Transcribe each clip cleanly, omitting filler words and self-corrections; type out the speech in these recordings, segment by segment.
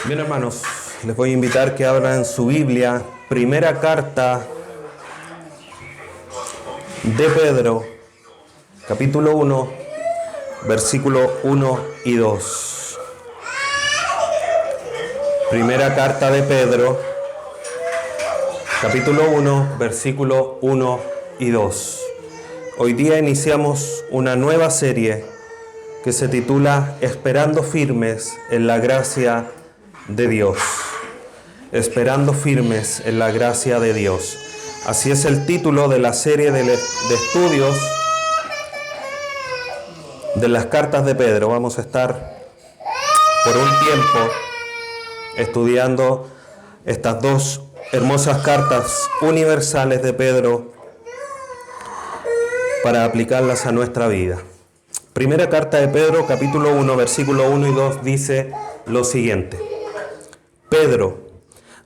Bien, hermanos, les voy a invitar que abran su Biblia, primera carta de Pedro, capítulo 1, versículo 1 y 2. Primera carta de Pedro, capítulo 1, versículo 1 y 2. Hoy día iniciamos una nueva serie que se titula Esperando firmes en la gracia de Dios. Esperando firmes en la gracia de Dios. Así es el título de la serie de estudios de las cartas de Pedro. Vamos a estar por un tiempo estudiando estas dos hermosas cartas universales de Pedro para aplicarlas a nuestra vida. Primera carta de Pedro, capítulo 1, versículo 1 y 2 dice lo siguiente: Pedro,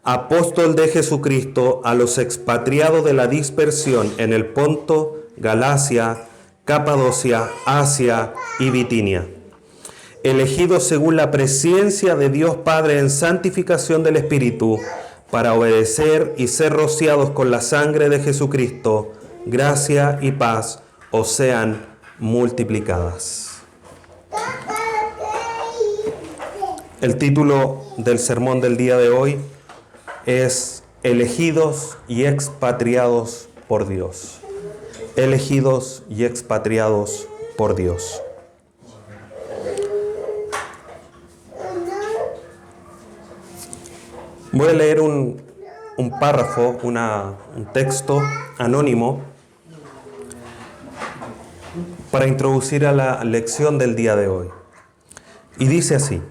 apóstol de Jesucristo, a los expatriados de la dispersión en el Ponto, Galacia, Capadocia, Asia y Bitinia, elegidos según la presencia de Dios Padre en santificación del Espíritu, para obedecer y ser rociados con la sangre de Jesucristo, gracia y paz os sean multiplicadas. El título del sermón del día de hoy es Elegidos y expatriados por Dios. Elegidos y expatriados por Dios. Voy a leer un párrafo, un texto anónimo para introducir a la lección del día de hoy. Y dice así: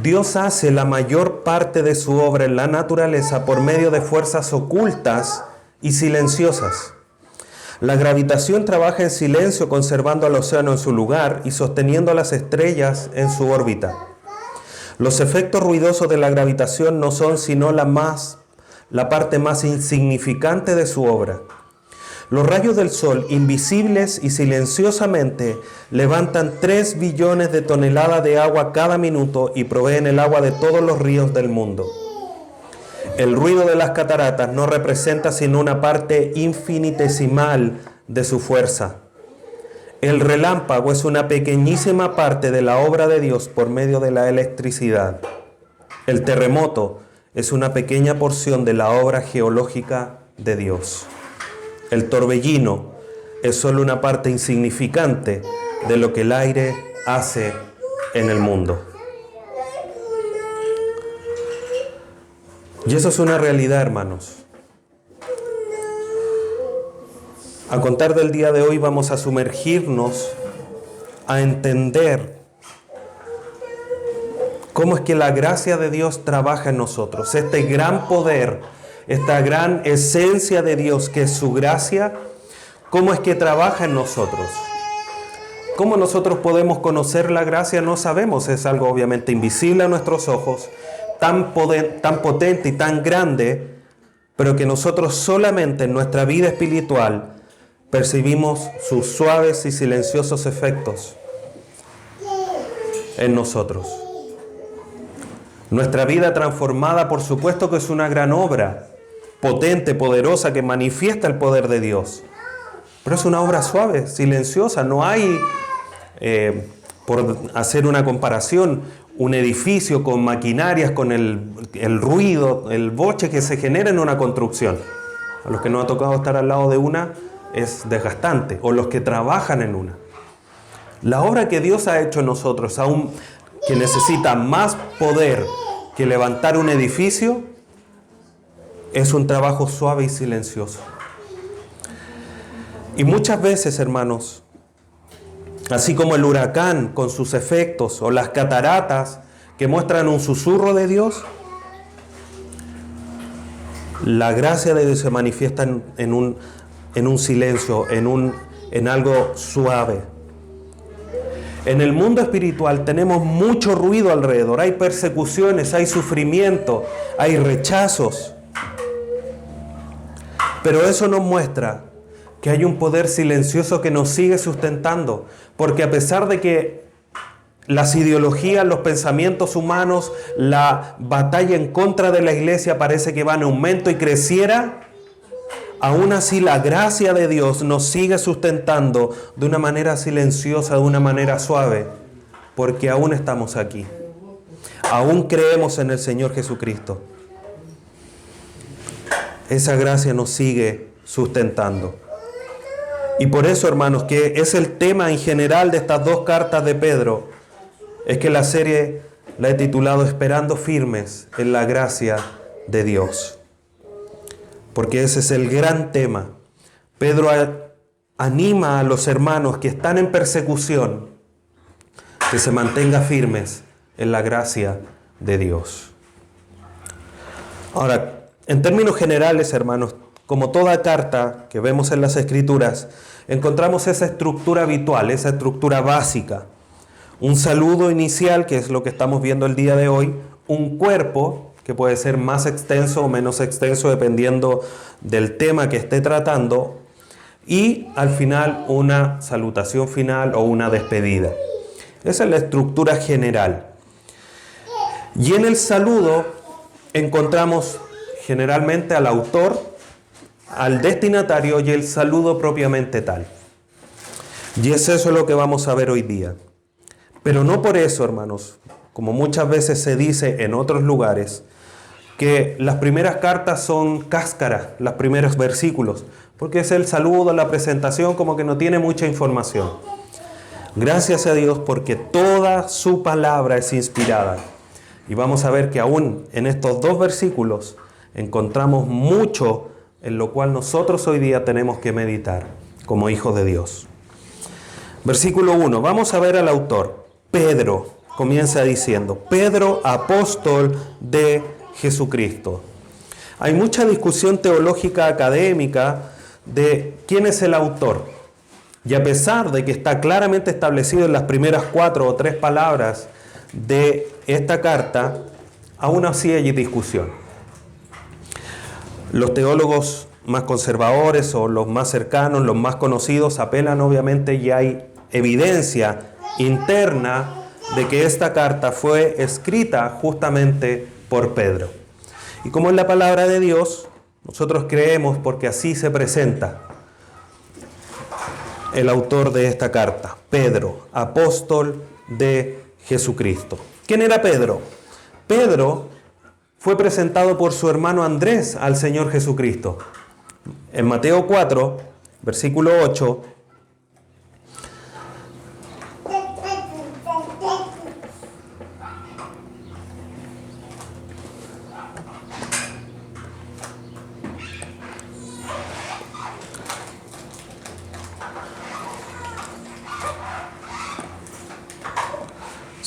Dios hace la mayor parte de su obra en la naturaleza por medio de fuerzas ocultas y silenciosas. La gravitación trabaja en silencio, conservando al océano en su lugar y sosteniendo a las estrellas en su órbita. Los efectos ruidosos de la gravitación no son sino la parte más insignificante de su obra. Los rayos del sol, invisibles y silenciosamente, levantan 3 billones de toneladas de agua cada minuto y proveen el agua de todos los ríos del mundo. El ruido de las cataratas no representa sino una parte infinitesimal de su fuerza. El relámpago es una pequeñísima parte de la obra de Dios por medio de la electricidad. El terremoto es una pequeña porción de la obra geológica de Dios. El torbellino es solo una parte insignificante de lo que el aire hace en el mundo. Y eso es una realidad, hermanos. A contar del día de hoy vamos a sumergirnos a entender cómo es que la gracia de Dios trabaja en nosotros. Este gran poder, esta gran esencia de Dios que es su gracia, cómo es que trabaja en nosotros. ¿Cómo nosotros podemos conocer la gracia? No sabemos, es algo obviamente invisible a nuestros ojos, tan potente y tan grande, pero que nosotros solamente en nuestra vida espiritual percibimos sus suaves y silenciosos efectos en nosotros. Nuestra vida transformada, por supuesto que es una gran obra, potente, poderosa, que manifiesta el poder de Dios. Pero es una obra suave, silenciosa. No hay, por hacer una comparación, un edificio con maquinarias, con el ruido, el boche que se genera en una construcción. A los que no ha tocado estar al lado de una, es desgastante, o los que trabajan en una. La obra que Dios ha hecho en nosotros, aún que necesita más poder que levantar un edificio, es un trabajo suave y silencioso. Y muchas veces, hermanos, así como el huracán con sus efectos, o las cataratas que muestran un susurro de Dios, la gracia de Dios se manifiesta en un silencio, en algo suave. En el mundo espiritual tenemos mucho ruido alrededor. Hay persecuciones, hay sufrimiento, hay rechazos. Pero eso nos muestra que hay un poder silencioso que nos sigue sustentando. Porque a pesar de que las ideologías, los pensamientos humanos, la batalla en contra de la iglesia parece que va en aumento y creciera, aún así la gracia de Dios nos sigue sustentando de una manera silenciosa, de una manera suave, porque aún estamos aquí. Aún creemos en el Señor Jesucristo. Esa gracia nos sigue sustentando. Y por eso, hermanos, que es el tema en general de estas dos cartas de Pedro, es que la serie la he titulado Esperando firmes en la gracia de Dios. Porque ese es el gran tema. Pedro anima a los hermanos que están en persecución que se mantengan firmes en la gracia de Dios. Ahora, en términos generales, hermanos, como toda carta que vemos en las Escrituras, encontramos esa estructura habitual, esa estructura básica. Un saludo inicial, que es lo que estamos viendo el día de hoy, un cuerpo, que puede ser más extenso o menos extenso dependiendo del tema que esté tratando, y al final una salutación final o una despedida. Esa es la estructura general. Y en el saludo encontramos generalmente al autor, al destinatario y el saludo propiamente tal. Y es eso lo que vamos a ver hoy día. Pero no por eso, hermanos, como muchas veces se dice en otros lugares, que las primeras cartas son cáscara, los primeros versículos, porque es el saludo, la presentación, como que no tiene mucha información. Gracias a Dios porque toda su palabra es inspirada. Y vamos a ver que aún en estos dos versículos encontramos mucho en lo cual nosotros hoy día tenemos que meditar como hijos de Dios. Versículo 1, vamos a ver al autor. Pedro comienza diciendo, Pedro, apóstol de Jesucristo. Hay mucha discusión teológica académica de quién es el autor. Y a pesar de que está claramente establecido en las primeras 4 o 3 palabras de esta carta, aún así hay discusión. Los teólogos más conservadores o los más cercanos, los más conocidos, apelan obviamente y hay evidencia interna de que esta carta fue escrita justamente por Pedro. Y como es la palabra de Dios, nosotros creemos porque así se presenta el autor de esta carta, Pedro, apóstol de Jesucristo. ¿Quién era Pedro? Pedro fue presentado por su hermano Andrés al Señor Jesucristo. En Mateo 4, versículo 8,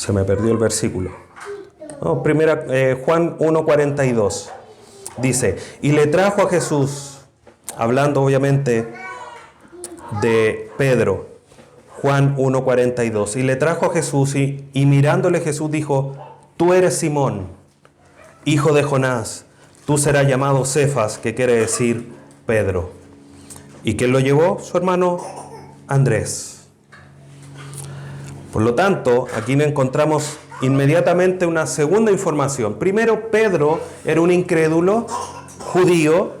se me perdió el versículo. No, Juan 1:42 dice, y le trajo a Jesús, hablando obviamente de Pedro, Juan 1:42, y le trajo a Jesús y mirándole Jesús dijo, tú eres Simón, hijo de Jonás, tú serás llamado Cefas, que quiere decir Pedro. ¿Y quién lo llevó? Su hermano Andrés. Por lo tanto, aquí encontramos inmediatamente una segunda información. Primero, Pedro era un incrédulo judío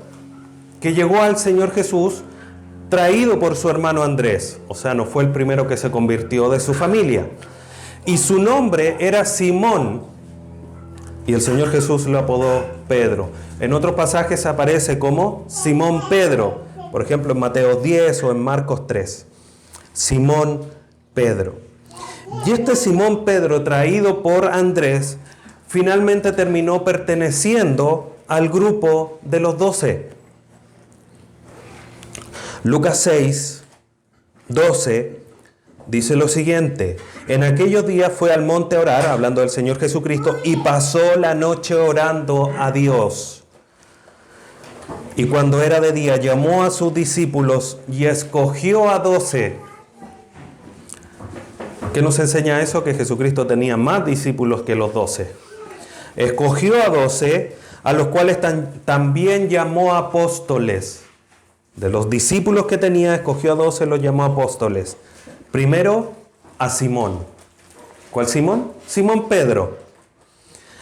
que llegó al Señor Jesús traído por su hermano Andrés. O sea, no fue el primero que se convirtió de su familia. Y su nombre era Simón. Y el Señor Jesús lo apodó Pedro. En otros pasajes aparece como Simón Pedro. Por ejemplo, en Mateo 10 o en Marcos 3. Simón Pedro. Y este Simón Pedro, traído por Andrés, finalmente terminó perteneciendo al grupo de los 12. Lucas 6, 12, dice lo siguiente. En aquellos días fue al monte a orar, hablando del Señor Jesucristo, y pasó la noche orando a Dios. Y cuando era de día, llamó a sus discípulos y escogió a 12. ¿Qué nos enseña eso? Que Jesucristo tenía más discípulos que los 12. Escogió a 12, a los cuales también llamó apóstoles. De los discípulos que tenía, escogió a 12, los llamó apóstoles. Primero, a Simón. ¿Cuál Simón? Simón Pedro,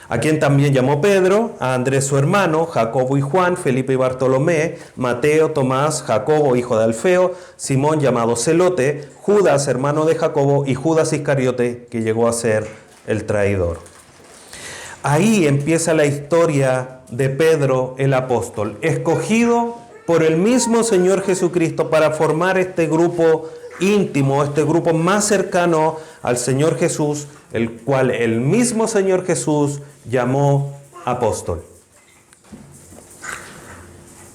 a quien también llamó Pedro, a Andrés su hermano, Jacobo y Juan, Felipe y Bartolomé, Mateo, Tomás, Jacobo hijo de Alfeo, Simón llamado Celote, Judas hermano de Jacobo y Judas Iscariote, que llegó a ser el traidor. Ahí empieza la historia de Pedro el apóstol, escogido por el mismo Señor Jesucristo para formar este grupo íntimo, este grupo más cercano al Señor Jesús, el cual el mismo Señor Jesús llamó apóstol.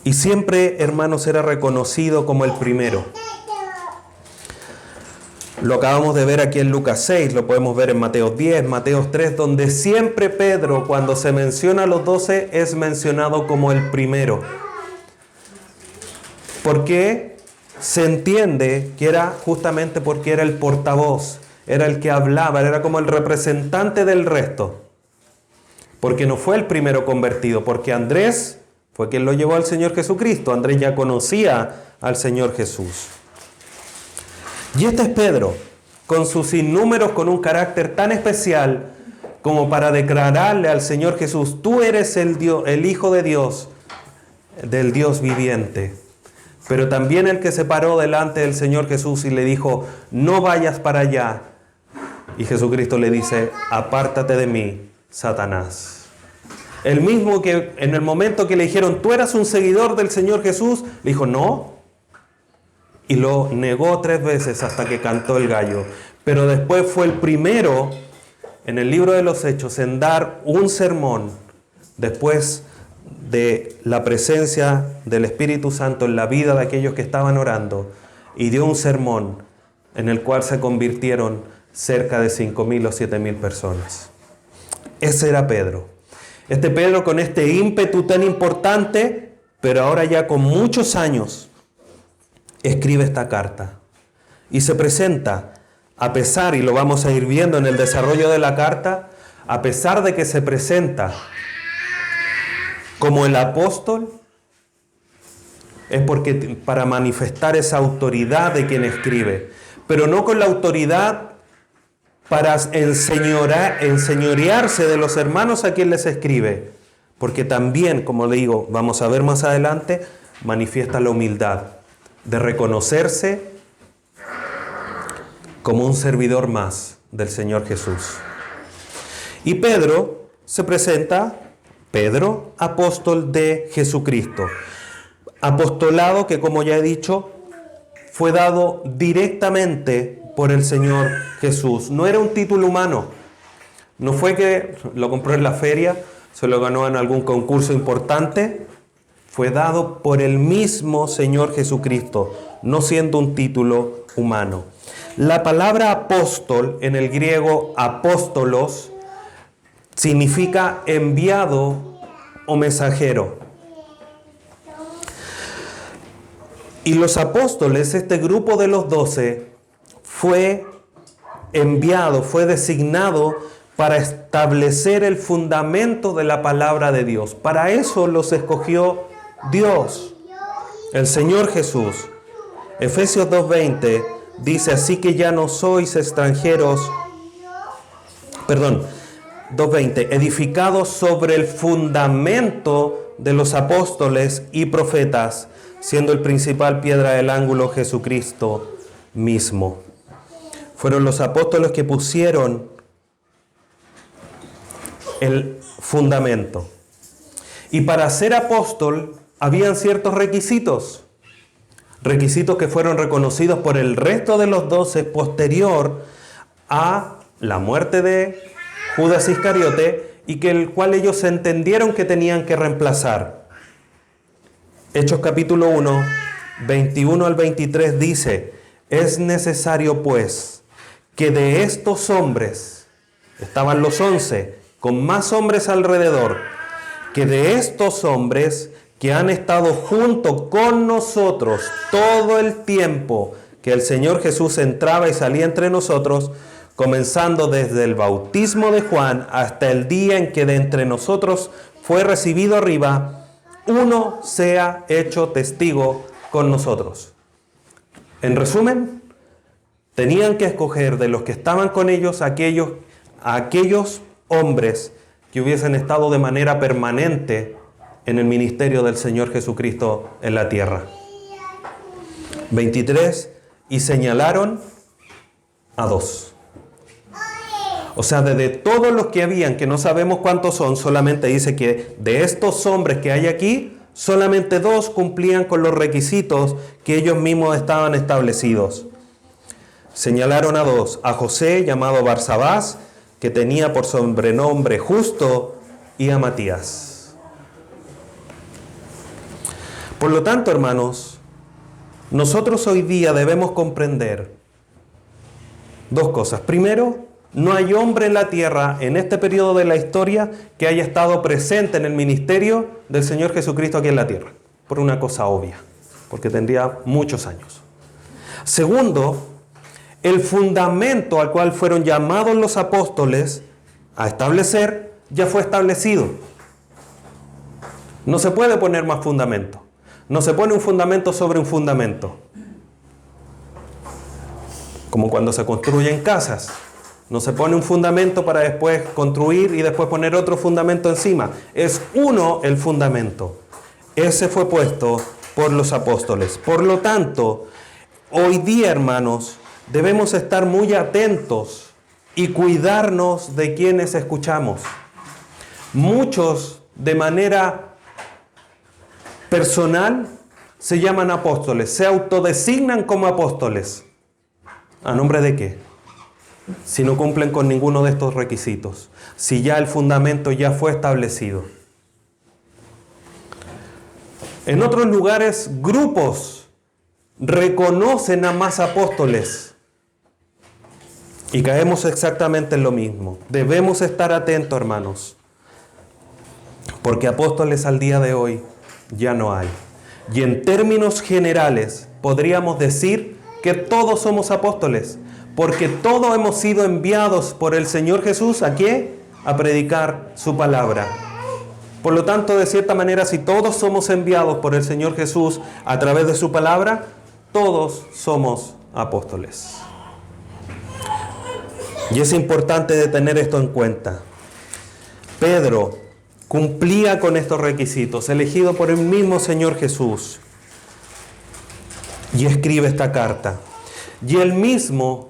Y siempre, hermanos, era reconocido como el primero. Lo acabamos de ver aquí en Lucas 6, lo podemos ver en Mateo 10, Mateo 3, donde siempre Pedro, cuando se menciona a los 12, es mencionado como el primero. ¿Por qué? Se entiende que era justamente porque era el portavoz, era el que hablaba, era como el representante del resto. Porque no fue el primero convertido, porque Andrés fue quien lo llevó al Señor Jesucristo. Andrés ya conocía al Señor Jesús. Y este es Pedro, con sus sinnúmeros, con un carácter tan especial como para declararle al Señor Jesús: tú eres el Dios, el Hijo de Dios, del Dios viviente. Pero también el que se paró delante del Señor Jesús y le dijo: no vayas para allá. Y Jesucristo le dice: apártate de mí, Satanás. El mismo que en el momento que le dijeron: tú eras un seguidor del Señor Jesús, le dijo: no. Y lo negó 3 veces hasta que cantó el gallo. Pero después fue el primero en el libro de los Hechos en dar un sermón después de la presencia del Espíritu Santo en la vida de aquellos que estaban orando, y dio un sermón en el cual se convirtieron cerca de 5.000 o 7.000 personas. Ese era Pedro. Este Pedro, con este ímpetu tan importante, pero ahora ya con muchos años, escribe esta carta y se presenta, a pesar, y lo vamos a ir viendo en el desarrollo de la carta, a pesar de que se presenta como el apóstol, es porque para manifestar esa autoridad de quien escribe, pero no con la autoridad para enseñorearse de los hermanos a quien les escribe, porque también, como le digo, vamos a ver más adelante, manifiesta la humildad de reconocerse como un servidor más del Señor Jesús. Y Pedro se presenta, Pedro, apóstol de Jesucristo. Apostolado que, como ya he dicho, fue dado directamente por el Señor Jesús. No era un título humano. No fue que lo compró en la feria, se lo ganó en algún concurso importante. Fue dado por el mismo Señor Jesucristo, no siendo un título humano. La palabra apóstol, en el griego apóstolos, significa enviado o mensajero. Y los apóstoles, este grupo de los 12, fue enviado, fue designado para establecer el fundamento de la palabra de Dios. Para eso los escogió Dios, el Señor Jesús. Efesios 2:20 dice: así que ya no sois extranjeros, 2:20, edificados sobre el fundamento de los apóstoles y profetas, siendo el principal piedra del ángulo Jesucristo mismo. Fueron los apóstoles que pusieron el fundamento. Y para ser apóstol habían ciertos requisitos que fueron reconocidos por el resto de los 12 posterior a la muerte de Judas Iscariote, y que el cual ellos entendieron que tenían que reemplazar. Hechos capítulo 1, 21 al 23 dice: es necesario pues que de estos hombres, estaban los 11, con más hombres alrededor, que de estos hombres que han estado junto con nosotros todo el tiempo que el Señor Jesús entraba y salía entre nosotros, comenzando desde el bautismo de Juan hasta el día en que de entre nosotros fue recibido arriba, uno sea hecho testigo con nosotros. En resumen, tenían que escoger de los que estaban con ellos aquellos a aquellos hombres que hubiesen estado de manera permanente en el ministerio del Señor Jesucristo en la tierra. 23, y señalaron a 2. O sea, de todos los que habían, que no sabemos cuántos son, solamente dice que de estos hombres que hay aquí, solamente 2 cumplían con los requisitos que ellos mismos estaban establecidos. Señalaron a 2, a José, llamado Barsabás, que tenía por sobrenombre Justo, y a Matías. Por lo tanto, hermanos, nosotros hoy día debemos comprender 2 cosas. Primero, no hay hombre en la tierra en este periodo de la historia que haya estado presente en el ministerio del Señor Jesucristo aquí en la tierra. Por una cosa obvia, porque tendría muchos años. Segundo, el fundamento al cual fueron llamados los apóstoles a establecer ya fue establecido. No se puede poner más fundamento. No se pone un fundamento sobre un fundamento. Como cuando se construyen casas. No se pone un fundamento para después construir y después poner otro fundamento encima. Es uno el fundamento. Ese fue puesto por los apóstoles. Por lo tanto, hoy día, hermanos, debemos estar muy atentos y cuidarnos de quienes escuchamos. Muchos, de manera personal, se llaman apóstoles, se autodesignan como apóstoles. ¿A nombre de qué? Si no cumplen con ninguno de estos requisitos, si ya el fundamento ya fue establecido. En otros lugares, grupos reconocen a más apóstoles y caemos exactamente en lo mismo. Debemos estar atentos, hermanos, porque apóstoles al día de hoy ya no hay. Y en términos generales podríamos decir que todos somos apóstoles, porque todos hemos sido enviados por el Señor Jesús, ¿a qué? A predicar su palabra. Por lo tanto, de cierta manera, si todos somos enviados por el Señor Jesús a través de su palabra, todos somos apóstoles. Y es importante de tener esto en cuenta. Pedro cumplía con estos requisitos, elegido por el mismo Señor Jesús, y escribe esta carta. Y él mismo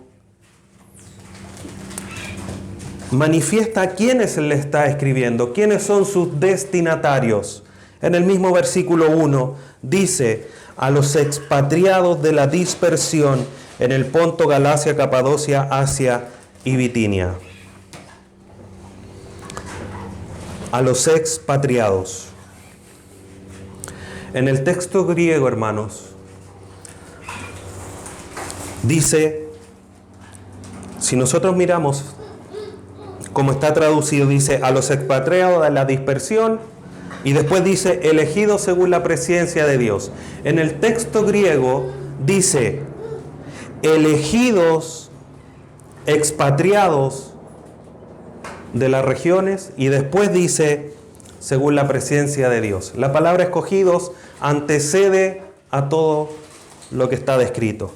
manifiesta a quiénes le está escribiendo, quiénes son sus destinatarios. En el mismo versículo 1 dice: a los expatriados de la dispersión en el Ponto, Galacia, Capadocia, Asia y Bitinia. A los expatriados. En el texto griego, hermanos, dice, si nosotros miramos como está traducido, dice a los expatriados de la dispersión, y después dice elegidos según la presciencia de Dios. En el texto griego dice elegidos, expatriados de las regiones, y después dice según la presciencia de Dios. La palabra escogidos antecede a todo lo que está descrito.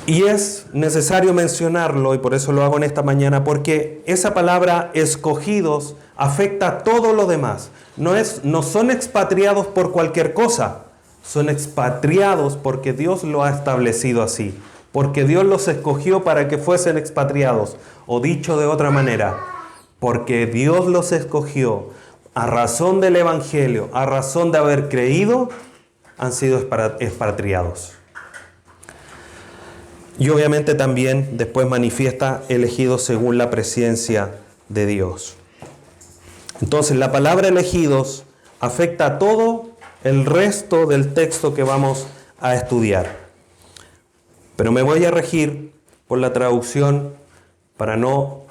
Y es necesario mencionarlo, y por eso lo hago en esta mañana, porque esa palabra escogidos afecta a todo lo demás. No son expatriados por cualquier cosa, son expatriados porque Dios lo ha establecido así, porque Dios los escogió para que fuesen expatriados, o dicho de otra manera, porque Dios los escogió a razón del Evangelio, a razón de haber creído, han sido expatriados. Y obviamente también después manifiesta elegidos según la presciencia de Dios. Entonces la palabra elegidos afecta a todo el resto del texto que vamos a estudiar. Pero me voy a regir por la traducción para no,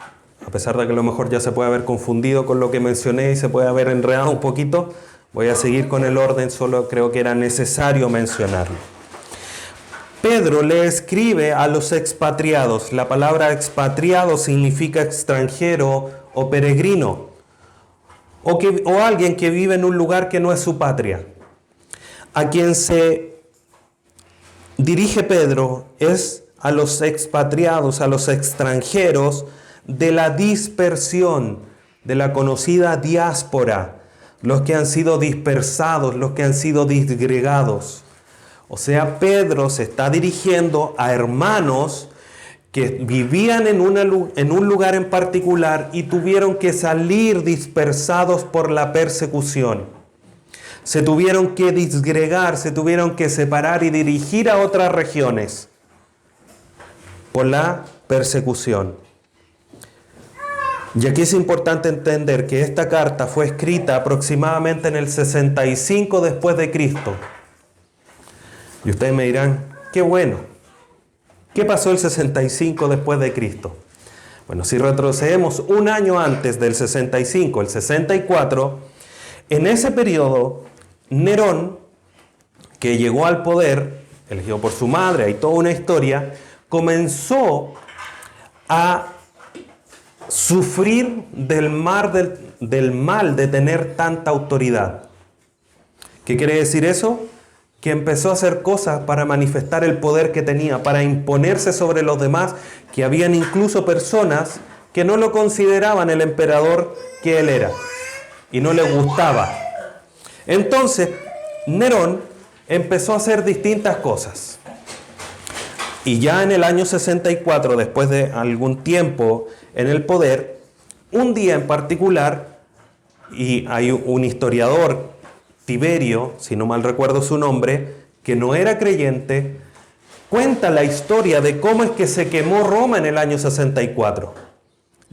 a pesar de que a lo mejor ya se puede haber confundido con lo que mencioné y se puede haber enredado un poquito, voy a seguir con el orden, solo creo que era necesario mencionarlo. Pedro le escribe a los expatriados. La palabra expatriado significa extranjero o peregrino, o alguien que vive en un lugar que no es su patria. A quien se dirige Pedro es a los expatriados, a los extranjeros, de la dispersión, de la conocida diáspora, los que han sido dispersados, los que han sido disgregados. O sea, Pedro se está dirigiendo a hermanos que vivían en un lugar en particular y tuvieron que salir dispersados por la persecución. Se tuvieron que disgregar, se tuvieron que separar y dirigir a otras regiones por la persecución. Y aquí es importante entender que esta carta fue escrita aproximadamente en el 65 después de Cristo. Y ustedes me dirán, qué bueno. ¿Qué pasó el 65 después de Cristo? Bueno, si retrocedemos un año antes del 65, el 64, en ese periodo, Nerón, que llegó al poder, elegido por su madre, hay toda una historia, comenzó a sufrir del mal de tener tanta autoridad. ¿Qué quiere decir eso? Que empezó a hacer cosas para manifestar el poder que tenía, para imponerse sobre los demás, que habían incluso personas que no lo consideraban el emperador que él era y no les gustaba. Entonces, Nerón empezó a hacer distintas cosas. Y ya en el año 64, después de algún tiempo en el poder, un día en particular, y hay un historiador, Tiberio, si no mal recuerdo su nombre, que no era creyente, cuenta la historia de cómo es que se quemó Roma en el año 64.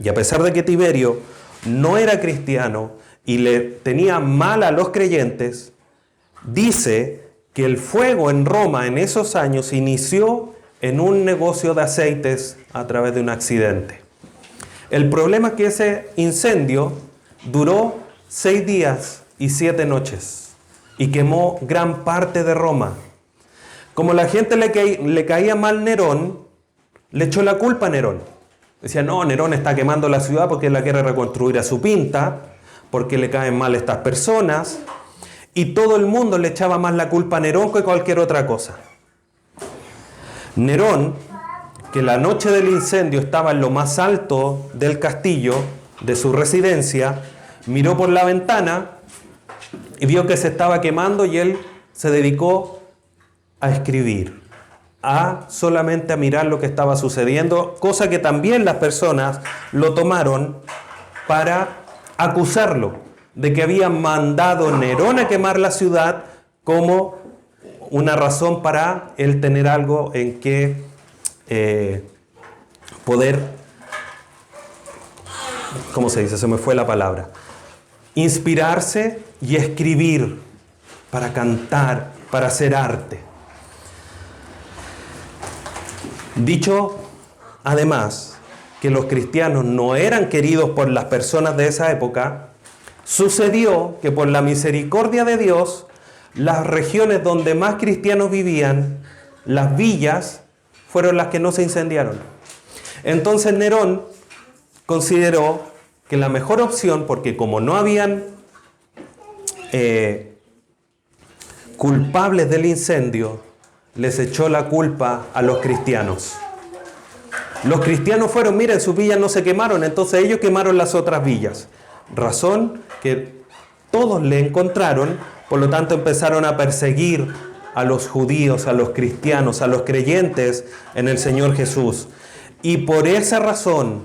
Y a pesar de que Tiberio no era cristiano y le tenía mal a los creyentes, dice que el fuego en Roma en esos años inició en un negocio de aceites a través de un accidente. El problema es que ese incendio duró 6 días y 7 noches y quemó gran parte de Roma. Como la gente le caía mal Nerón, le echó la culpa a Nerón. Decía, no, Nerón está quemando la ciudad porque él la quiere reconstruir a su pinta, porque le caen mal estas personas, y todo el mundo le echaba más la culpa a Nerón que cualquier otra cosa. Nerón, que la noche del incendio estaba en lo más alto del castillo, de su residencia, miró por la ventana y vio que se estaba quemando y él se dedicó a escribir, solamente a mirar lo que estaba sucediendo, cosa que también las personas lo tomaron para acusarlo de que había mandado Nerón a quemar la ciudad como una razón para él tener algo en que poder, ¿cómo se dice? Se me fue la palabra. Inspirarse y escribir para cantar, para hacer arte. Dicho además que los cristianos no eran queridos por las personas de esa época, sucedió que por la misericordia de Dios, las regiones donde más cristianos vivían, las villas, fueron las que no se incendiaron. Entonces Nerón consideró que la mejor opción, porque como no habían culpables del incendio, les echó la culpa a los cristianos. Los cristianos fueron, miren, sus villas no se quemaron, entonces ellos quemaron las otras villas. Razón que todos le encontraron, por lo tanto empezaron a perseguir a los judíos, a los cristianos, a los creyentes en el Señor Jesús. Y por esa razón,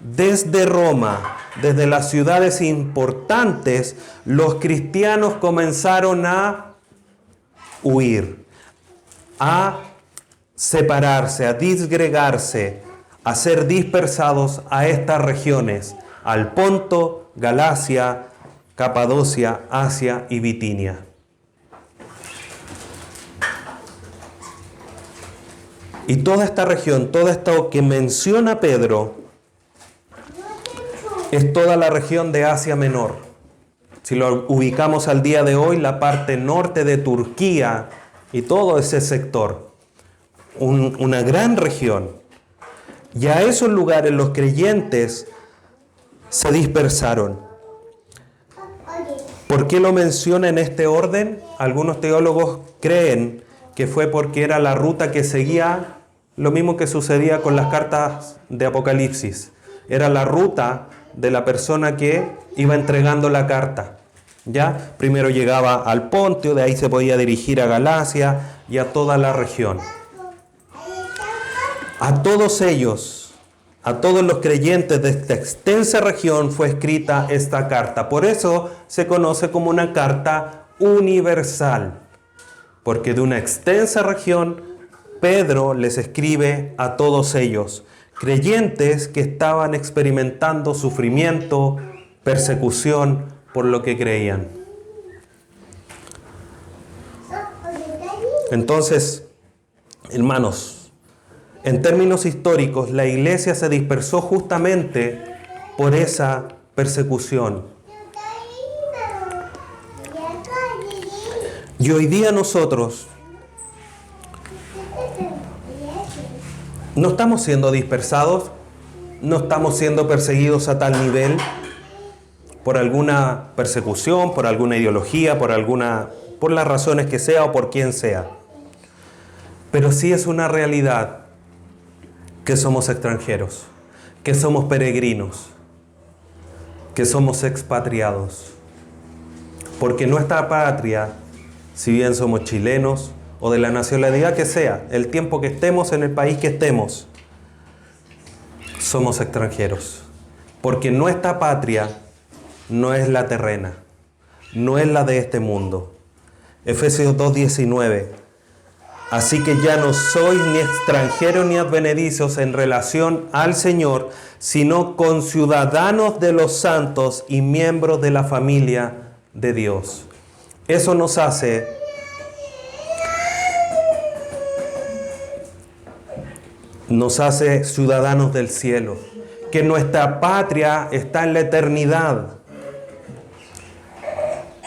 desde Roma, desde las ciudades importantes, los cristianos comenzaron a huir, a separarse, a disgregarse, a ser dispersados a estas regiones, al Ponto, Galacia, Capadocia, Asia y Bitinia. Y toda esta región, todo esto que menciona Pedro, es toda la región de Asia Menor. Si lo ubicamos al día de hoy, la parte norte de Turquía y todo ese sector, una gran región. Y a esos lugares los creyentes se dispersaron. ¿Por qué lo menciona en este orden? Algunos teólogos creen que fue porque era la ruta que seguía lo mismo que sucedía con las cartas de Apocalipsis. Era la ruta de la persona que iba entregando la carta. ¿Ya? Primero llegaba al Pontio, de ahí se podía dirigir a Galacia y a toda la región. A todos ellos, a todos los creyentes de esta extensa región fue escrita esta carta. Por eso se conoce como una carta universal, porque de una extensa región Pedro les escribe a todos ellos, creyentes que estaban experimentando sufrimiento, persecución por lo que creían. Entonces, hermanos, en términos históricos, la iglesia se dispersó justamente por esa persecución. Y hoy día nosotros no estamos siendo dispersados, no estamos siendo perseguidos a tal nivel por alguna persecución, por alguna ideología, por las razones que sea o por quien sea. Pero sí es una realidad que somos extranjeros, que somos peregrinos, que somos expatriados. Porque nuestra patria, si bien somos chilenos o de la nacionalidad que sea, el tiempo que estemos en el país que estemos, somos extranjeros. Porque nuestra patria no es la terrena, no es la de este mundo. Efesios 2:19. Así que ya no sois ni extranjeros ni advenedizos en relación al Señor, sino conciudadanos de los santos y miembros de la familia de Dios. Eso nos hace ciudadanos del cielo, que nuestra patria está en la eternidad.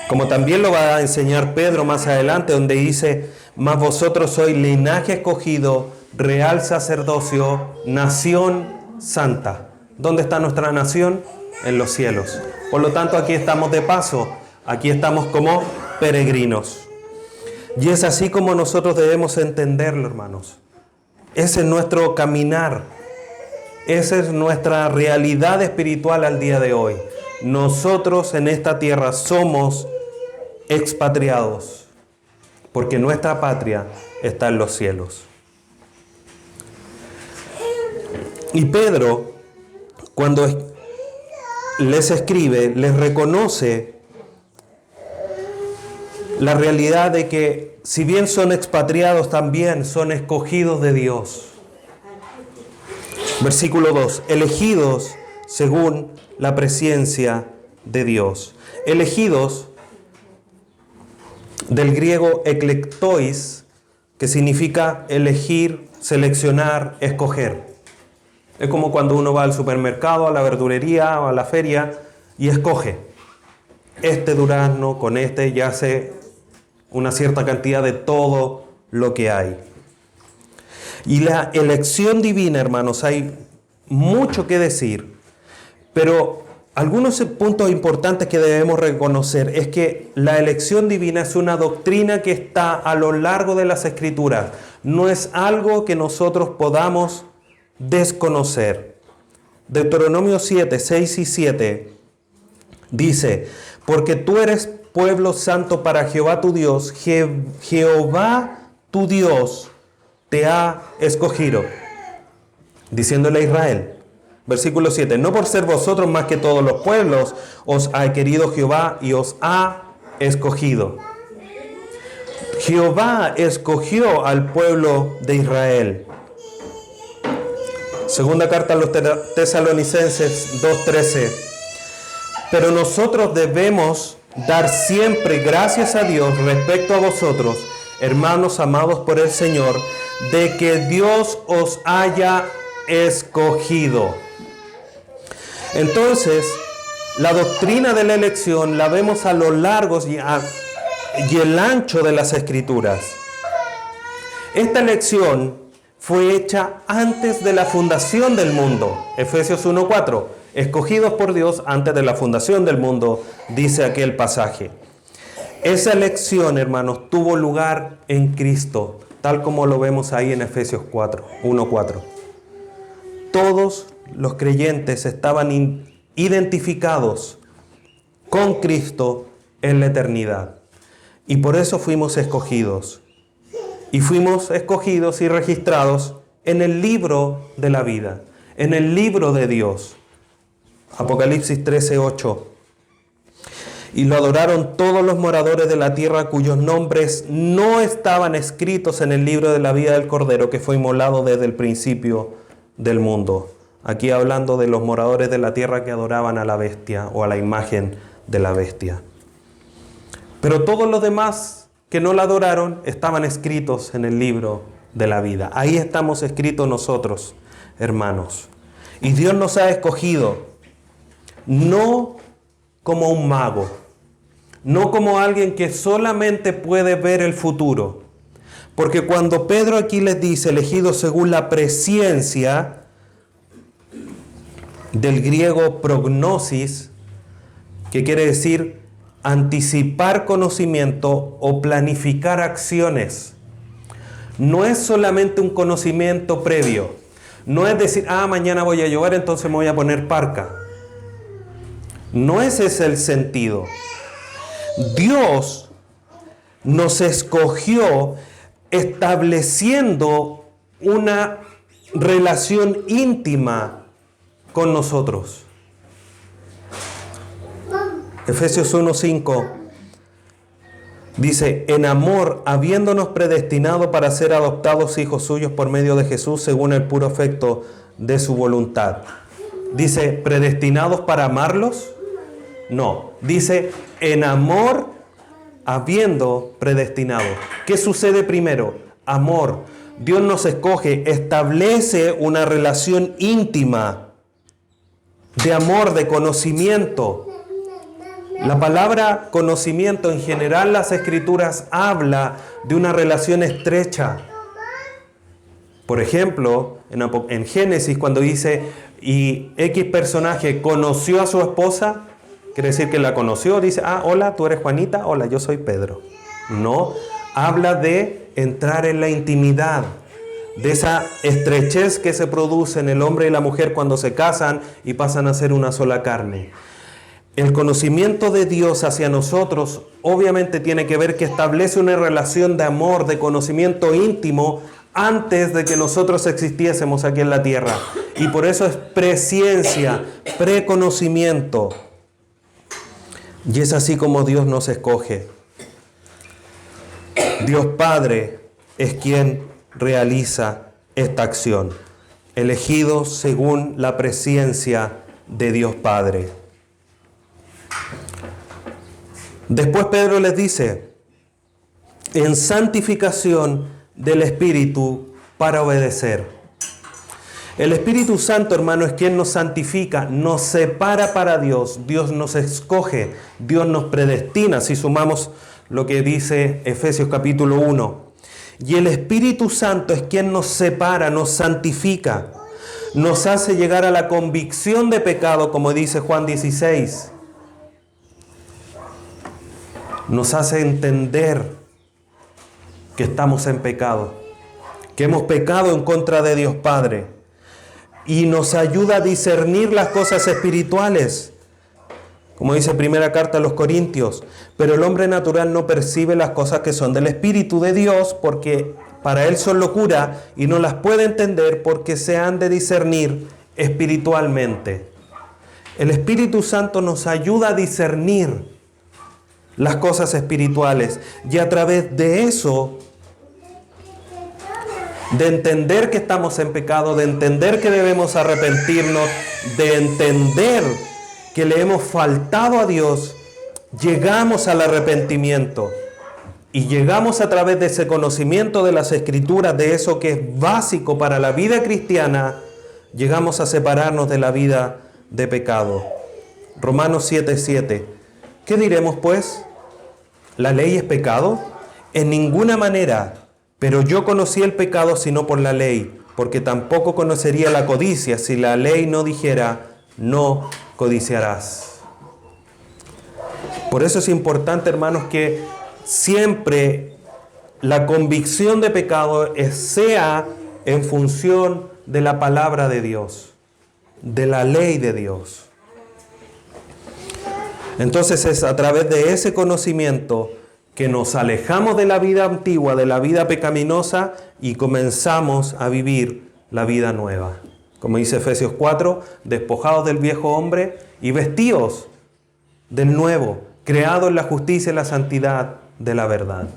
Como también lo va a enseñar Pedro más adelante, donde dice, mas vosotros sois linaje escogido, real sacerdocio, nación santa. ¿Dónde está nuestra nación? En los cielos. Por lo tanto, aquí estamos de paso, aquí estamos como peregrinos. Y es así como nosotros debemos entenderlo, hermanos. Ese es nuestro caminar. Esa es nuestra realidad espiritual al día de hoy. Nosotros en esta tierra somos expatriados, porque nuestra patria está en los cielos. Y Pedro, cuando les escribe, les reconoce la realidad de que si bien son expatriados, también son escogidos de Dios. Versículo 2. Elegidos según la presciencia de Dios. Elegidos, del griego eklektois, que significa elegir, seleccionar, escoger. Es como cuando uno va al supermercado, a la verdulería o a la feria y escoge. Este durazno con este ya hace una cierta cantidad de todo lo que hay. Y la elección divina, hermanos, hay mucho que decir, pero algunos puntos importantes que debemos reconocer es que la elección divina es una doctrina que está a lo largo de las Escrituras. No es algo que nosotros podamos desconocer. Deuteronomio 7, 6 y 7 dice, porque tú eres pueblo santo para Jehová tu Dios, Jehová tu Dios te ha escogido, diciéndole a Israel. Versículo 7, no por ser vosotros más que todos los pueblos, os ha querido Jehová y os ha escogido. Jehová escogió al pueblo de Israel. Segunda carta a los Tesalonicenses 2:13. Pero nosotros debemos dar siempre gracias a Dios respecto a vosotros, hermanos amados por el Señor, de que Dios os haya escogido. Entonces, la doctrina de la elección la vemos a lo largo y el ancho de las Escrituras. Esta elección fue hecha antes de la fundación del mundo. Efesios 1:4. Escogidos por Dios antes de la fundación del mundo, dice aquel pasaje. Esa elección, hermanos, tuvo lugar en Cristo tal como lo vemos ahí en Efesios 1:4. Todos los creyentes estaban identificados con Cristo en la eternidad. Y por eso fuimos escogidos. Y fuimos escogidos y registrados en el libro de la vida, en el libro de Dios. Apocalipsis 13:8. Y lo adoraron todos los moradores de la tierra cuyos nombres no estaban escritos en el libro de la vida del Cordero que fue inmolado desde el principio del mundo. Aquí hablando de los moradores de la tierra que adoraban a la bestia o a la imagen de la bestia. Pero todos los demás que no la adoraron estaban escritos en el libro de la vida. Ahí estamos escritos nosotros, hermanos. Y Dios nos ha escogido no como un mago, no como alguien que solamente puede ver el futuro. Porque cuando Pedro aquí les dice elegidos según la presciencia, del griego prognosis, que quiere decir anticipar conocimiento o planificar acciones. No es solamente un conocimiento previo. No es decir, mañana voy a llover, entonces me voy a poner parca. No ese es el sentido. Dios nos escogió estableciendo una relación íntima con nosotros. Efesios 1:5 dice, en amor, habiéndonos predestinado para ser adoptados hijos suyos por medio de Jesús, según el puro afecto de su voluntad. Dice, ¿predestinados para amarlos? No, dice, en amor, habiendo predestinado. ¿Qué sucede primero? Amor. Dios nos escoge, establece una relación íntima de amor, de conocimiento. La palabra conocimiento en general, las Escrituras habla de una relación estrecha. Por ejemplo, en Génesis cuando dice, y X personaje conoció a su esposa, quiere decir que la conoció, dice, hola, tú eres Juanita, hola, yo soy Pedro. No, habla de entrar en la intimidad, de esa estrechez que se produce en el hombre y la mujer cuando se casan y pasan a ser una sola carne. El conocimiento de Dios hacia nosotros obviamente tiene que ver que establece una relación de amor, de conocimiento íntimo antes de que nosotros existiésemos aquí en la tierra. Y por eso es presciencia, preconocimiento. Y es así como Dios nos escoge. Dios Padre es quien realiza esta acción, elegidos según la presciencia de Dios Padre. Después Pedro les dice, en santificación del Espíritu para obedecer. El Espíritu Santo, hermano, es quien nos santifica, nos separa para Dios, Dios nos escoge, Dios nos predestina, si sumamos lo que dice Efesios capítulo 1. Y el Espíritu Santo es quien nos separa, nos santifica, nos hace llegar a la convicción de pecado, como dice Juan 16. Nos hace entender que estamos en pecado, que hemos pecado en contra de Dios Padre. Y nos ayuda a discernir las cosas espirituales, como dice primera carta a los Corintios. Pero el hombre natural no percibe las cosas que son del Espíritu de Dios, porque para él son locura y no las puede entender porque se han de discernir espiritualmente. El Espíritu Santo nos ayuda a discernir las cosas espirituales y a través de eso, de entender que estamos en pecado, de entender que debemos arrepentirnos, de entender que le hemos faltado a Dios, llegamos al arrepentimiento y llegamos a través de ese conocimiento de las Escrituras, de eso que es básico para la vida cristiana, llegamos a separarnos de la vida de pecado. Romanos 7:7. ¿Qué diremos pues? ¿La ley es pecado? En ninguna manera. Pero yo conocí el pecado sino por la ley, porque tampoco conocería la codicia si la ley no dijera, no codiciarás. Por eso es importante, hermanos, que siempre la convicción de pecado sea en función de la palabra de Dios, de la ley de Dios. Entonces es a través de ese conocimiento que nos alejamos de la vida antigua, de la vida pecaminosa y comenzamos a vivir la vida nueva. Como dice Efesios 4, despojados del viejo hombre y vestidos del nuevo, creado en la justicia y la santidad de la verdad.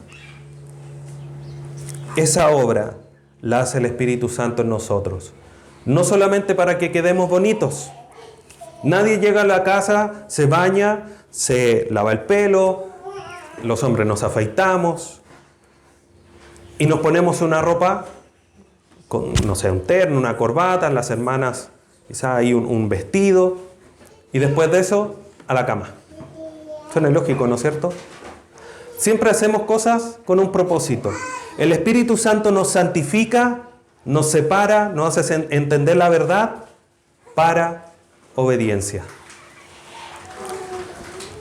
Esa obra la hace el Espíritu Santo en nosotros. No solamente para que quedemos bonitos. Nadie llega a la casa, se baña, se lava el pelo, los hombres nos afeitamos y nos ponemos una ropa con, no sé, un terno, una corbata, las hermanas quizá hay un vestido y después de eso a la cama. Suena ilógico, ¿no es cierto? Siempre hacemos cosas con un propósito. El Espíritu Santo nos santifica, nos separa, nos hace entender la verdad para obediencia.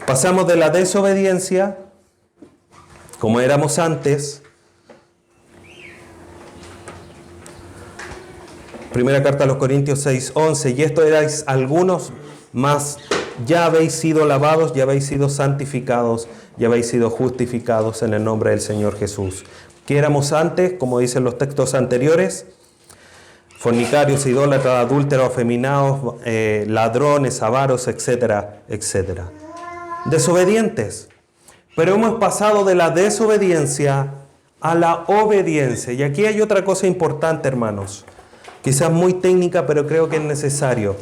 Pasamos de la desobediencia, como éramos antes. Primera carta a los Corintios 6:11, y esto erais algunos, mas ya habéis sido lavados, ya habéis sido santificados, ya habéis sido justificados en el nombre del Señor Jesús. ¿Qué éramos antes? Como dicen los textos anteriores: fornicarios, idólatras, adúlteros, afeminados, ladrones, avaros, etcétera, etcétera. Desobedientes. Pero hemos pasado de la desobediencia a la obediencia. Y aquí hay otra cosa importante, hermanos. Quizás muy técnica, pero creo que es necesario.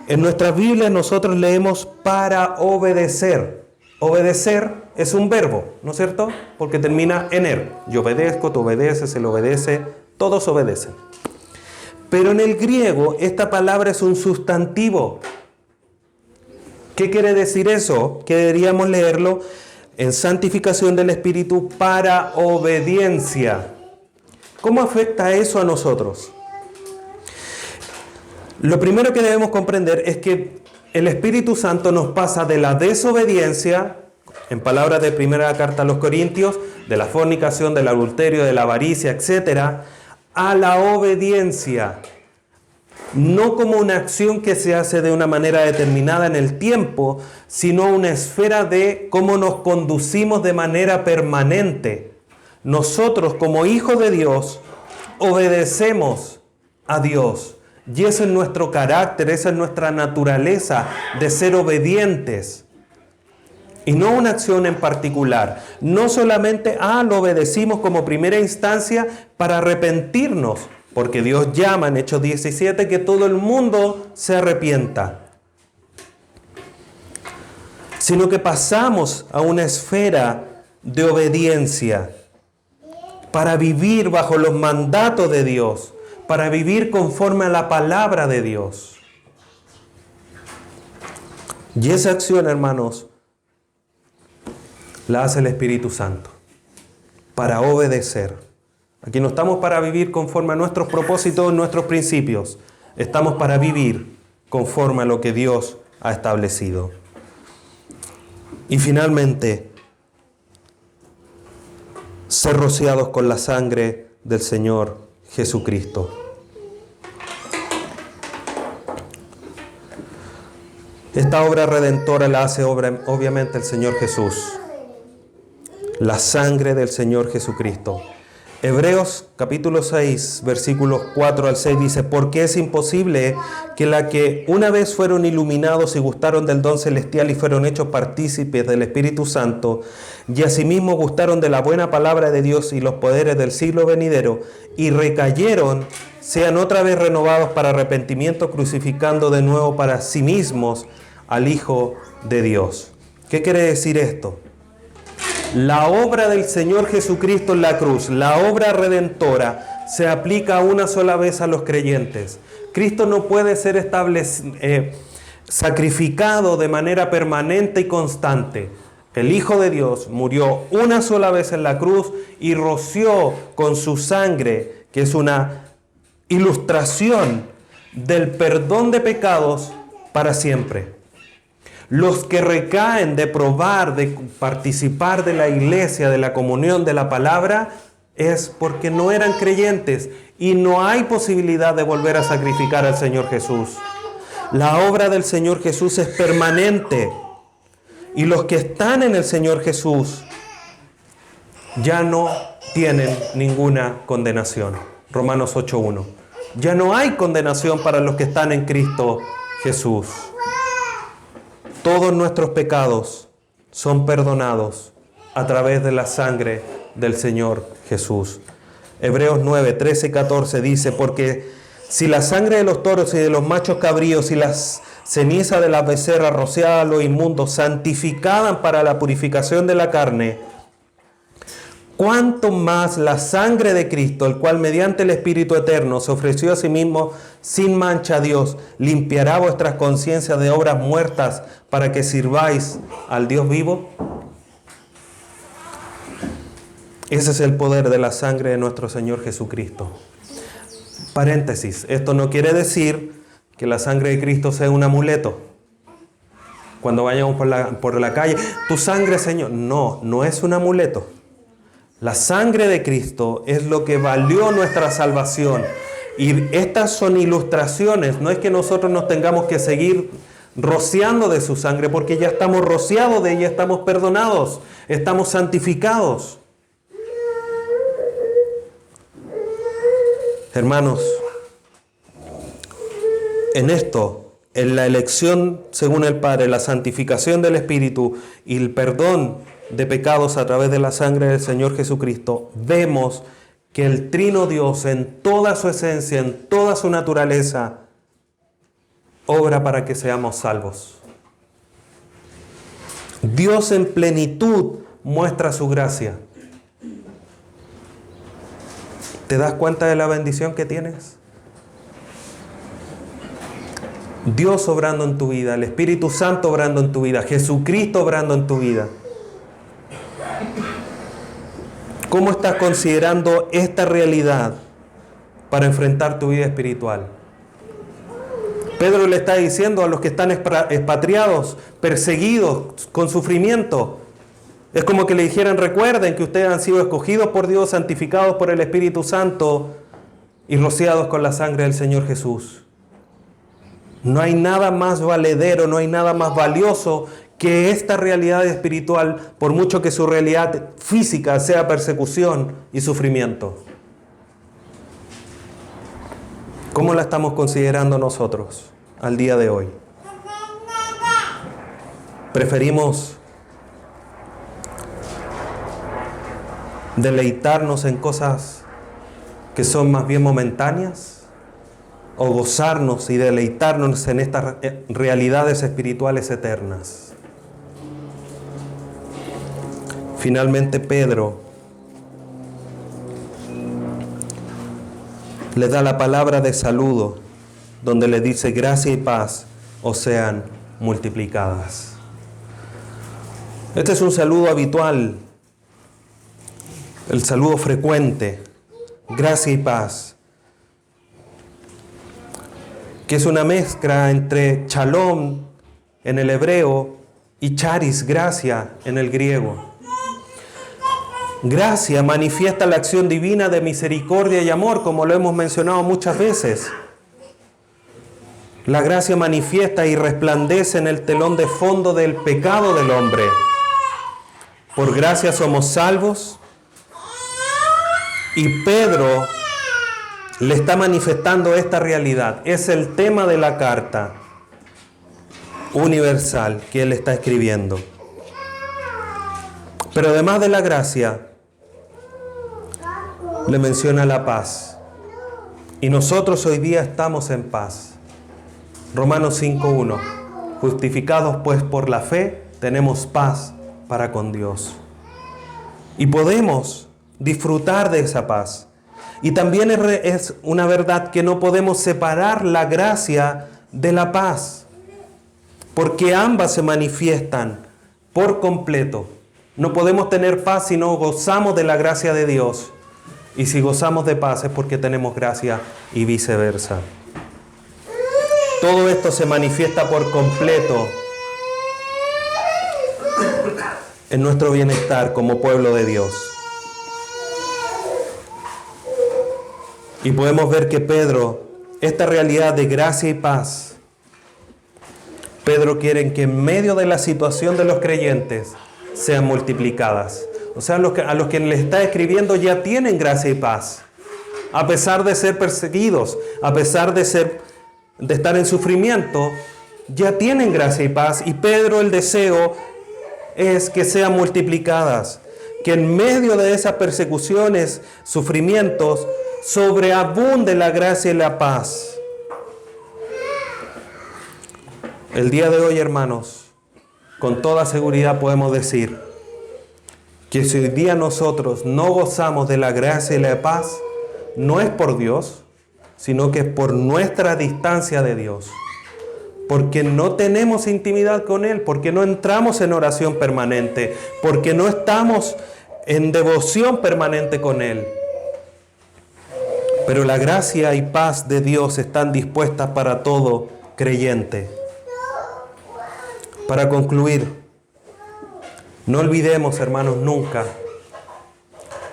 En nuestras Biblias nosotros leemos para obedecer. Obedecer es un verbo, ¿no es cierto? Porque termina en er. Yo obedezco, tú obedeces, él obedece, todos obedecen. Pero en el griego esta palabra es un sustantivo. ¿Qué quiere decir eso? Que deberíamos leerlo en santificación del Espíritu para obediencia. ¿Cómo afecta eso a nosotros? Lo primero que debemos comprender es que el Espíritu Santo nos pasa de la desobediencia, en palabras de primera carta a los Corintios, de la fornicación, del adulterio, de la avaricia, etc., a la obediencia. No como una acción que se hace de una manera determinada en el tiempo, sino una esfera de cómo nos conducimos de manera permanente. Nosotros, como hijos de Dios, obedecemos a Dios. Y ese es nuestro carácter, esa es nuestra naturaleza de ser obedientes. Y no una acción en particular. No solamente lo obedecimos como primera instancia para arrepentirnos, porque Dios llama en Hechos 17 que todo el mundo se arrepienta. Sino que pasamos a una esfera de obediencia para vivir bajo los mandatos de Dios, para vivir conforme a la palabra de Dios. Y esa acción, hermanos, la hace el Espíritu Santo, para obedecer. Aquí no estamos para vivir conforme a nuestros propósitos, nuestros principios. Estamos para vivir conforme a lo que Dios ha establecido. Y finalmente, ser rociados con la sangre del Señor Jesucristo. Esta obra redentora la hace obviamente el Señor Jesús. La sangre del Señor Jesucristo. Hebreos capítulo 6, versículos 4 al 6 dice: porque es imposible que la que una vez fueron iluminados y gustaron del don celestial y fueron hechos partícipes del Espíritu Santo, y asimismo gustaron de la buena palabra de Dios y los poderes del siglo venidero, y recayeron, sean otra vez renovados para arrepentimiento, crucificando de nuevo para sí mismos al Hijo de Dios. ¿Qué quiere decir esto? La obra del Señor Jesucristo en la cruz, la obra redentora, se aplica una sola vez a los creyentes. Cristo no puede ser sacrificado de manera permanente y constante. El Hijo de Dios murió una sola vez en la cruz y roció con su sangre, que es una ilustración del perdón de pecados para siempre. Los que recaen de probar, de participar de la iglesia, de la comunión, de la palabra, es porque no eran creyentes y no hay posibilidad de volver a sacrificar al Señor Jesús. La obra del Señor Jesús es permanente y los que están en el Señor Jesús ya no tienen ninguna condenación. Romanos 8:1. Ya no hay condenación para los que están en Cristo Jesús. Todos nuestros pecados son perdonados a través de la sangre del Señor Jesús. Hebreos 9, 13 y 14 dice, porque si la sangre de los toros y de los machos cabríos y las cenizas de las becerras rociadas a lo inmundo santificaban para la purificación de la carne, cuánto más la sangre de Cristo, el cual mediante el Espíritu Eterno se ofreció a sí mismo sin mancha a Dios, limpiará vuestras conciencias de obras muertas para que sirváis al Dios vivo. Ese es el poder de la sangre de nuestro Señor Jesucristo. Paréntesis, esto no quiere decir que la sangre de Cristo sea un amuleto. Cuando vayamos por la calle, tu sangre, Señor, no es un amuleto. La sangre de Cristo es lo que valió nuestra salvación. Y estas son ilustraciones, no es que nosotros nos tengamos que seguir rociando de su sangre, porque ya estamos rociados de ella, estamos perdonados, estamos santificados. Hermanos, en esto, en la elección según el Padre, la santificación del Espíritu y el perdón de pecados a través de la sangre del Señor Jesucristo, vemos que el Trino Dios en toda su esencia, en toda su naturaleza, obra para que seamos salvos. Dios en plenitud muestra su gracia. ¿Te das cuenta de la bendición que tienes? Dios obrando en tu vida, el Espíritu Santo obrando en tu vida, Jesucristo obrando en tu vida. ¿Cómo estás considerando esta realidad para enfrentar tu vida espiritual? Pedro le está diciendo a los que están expatriados, perseguidos, con sufrimiento. Es como que le dijeran, recuerden que ustedes han sido escogidos por Dios, santificados por el Espíritu Santo y rociados con la sangre del Señor Jesús. No hay nada más valedero, no hay nada más valioso que esta realidad espiritual, por mucho que su realidad física sea persecución y sufrimiento. ¿Cómo la estamos considerando nosotros al día de hoy? ¿Preferimos deleitarnos en cosas que son más bien momentáneas? ¿O gozarnos y deleitarnos en estas realidades espirituales eternas? Finalmente Pedro le da la palabra de saludo, donde le dice gracia y paz os sean multiplicadas. Este es un saludo habitual, el saludo frecuente, gracia y paz, que es una mezcla entre shalom en el hebreo y charis, gracia, en el griego. Gracia manifiesta la acción divina de misericordia y amor, como lo hemos mencionado muchas veces. La gracia manifiesta y resplandece en el telón de fondo del pecado del hombre. Por gracia somos salvos. Y Pedro le está manifestando esta realidad. Es el tema de la carta universal que él está escribiendo. Pero además de la gracia, le menciona la paz. Y nosotros hoy día estamos en paz. Romanos 5:1. Justificados pues por la fe, tenemos paz para con Dios. Y podemos disfrutar de esa paz. Y también es una verdad que no podemos separar la gracia de la paz, porque ambas se manifiestan por completo. No podemos tener paz si no gozamos de la gracia de Dios. Y si gozamos de paz es porque tenemos gracia y viceversa. Todo esto se manifiesta por completo en nuestro bienestar como pueblo de Dios. Y podemos ver que Pedro, esta realidad de gracia y paz, Pedro quiere que en medio de la situación de los creyentes sean multiplicadas. O sea, a los que le está escribiendo ya tienen gracia y paz. A pesar de ser perseguidos, a pesar de estar en sufrimiento, ya tienen gracia y paz. Y Pedro, el deseo es que sean multiplicadas. Que en medio de esas persecuciones, sufrimientos, sobreabunde la gracia y la paz. El día de hoy, hermanos, con toda seguridad podemos decir que si hoy día nosotros no gozamos de la gracia y la paz, no es por Dios, sino que es por nuestra distancia de Dios. Porque no tenemos intimidad con Él, porque no entramos en oración permanente, porque no estamos en devoción permanente con Él. Pero la gracia y paz de Dios están dispuestas para todo creyente. Para concluir, no olvidemos, hermanos, nunca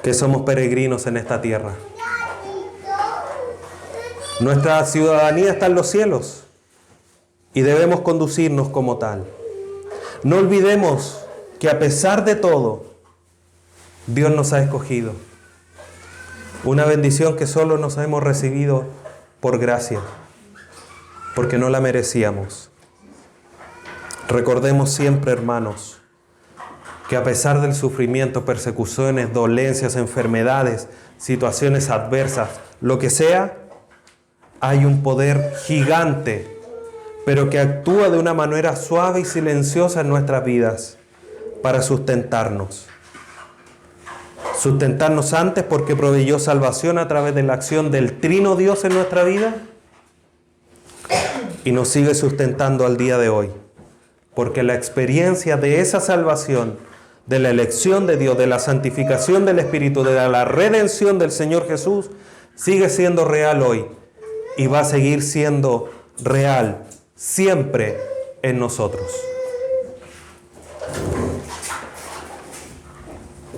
que somos peregrinos en esta tierra. Nuestra ciudadanía está en los cielos y debemos conducirnos como tal. No olvidemos que a pesar de todo, Dios nos ha escogido. Una bendición que solo nos hemos recibido por gracia, porque no la merecíamos. Recordemos siempre, hermanos, que a pesar del sufrimiento, persecuciones, dolencias, enfermedades, situaciones adversas, lo que sea, hay un poder gigante, pero que actúa de una manera suave y silenciosa en nuestras vidas para sustentarnos. Sustentarnos antes porque proveyó salvación a través de la acción del Trino Dios en nuestra vida y nos sigue sustentando al día de hoy. Porque la experiencia de esa salvación, de la elección de Dios, de la santificación del Espíritu, de la redención del Señor Jesús, sigue siendo real hoy y va a seguir siendo real siempre en nosotros.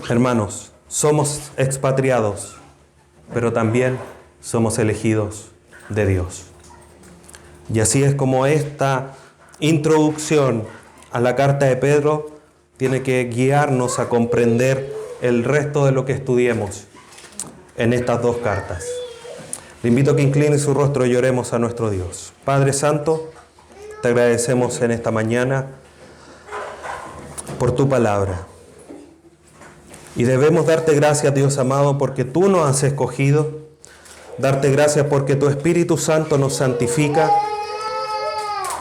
Hermanos, somos expatriados, pero también somos elegidos de Dios. Y así es como esta introducción a la carta de Pedro tiene que guiarnos a comprender el resto de lo que estudiemos en estas dos cartas. Le invito a que incline su rostro y oremos a nuestro Dios. Padre Santo, te agradecemos en esta mañana por tu palabra. Y debemos darte gracias, Dios amado, porque tú nos has escogido. Darte gracias porque tu Espíritu Santo nos santifica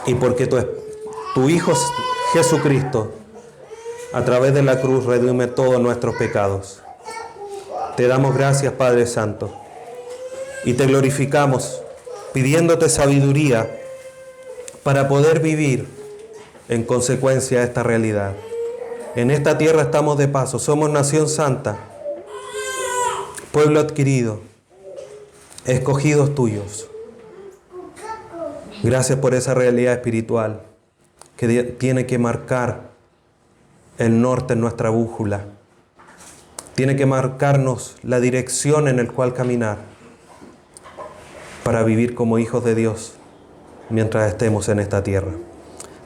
y porque tu Hijo Jesucristo, a través de la cruz, redime todos nuestros pecados. Te damos gracias, Padre Santo, y te glorificamos, pidiéndote sabiduría para poder vivir en consecuencia de esta realidad. En esta tierra estamos de paso, somos nación santa, pueblo adquirido, escogidos tuyos. Gracias por esa realidad espiritual que tiene que marcar el norte en nuestra brújula. Tiene que marcarnos la dirección en la cual caminar para vivir como hijos de Dios mientras estemos en esta tierra.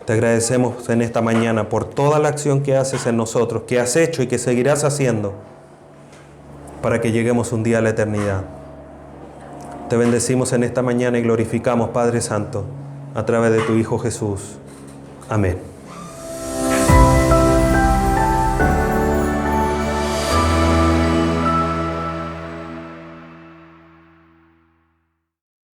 Te agradecemos en esta mañana por toda la acción que haces en nosotros, que has hecho y que seguirás haciendo para que lleguemos un día a la eternidad. Te bendecimos en esta mañana y glorificamos, Padre Santo, a través de tu Hijo Jesús. Amén.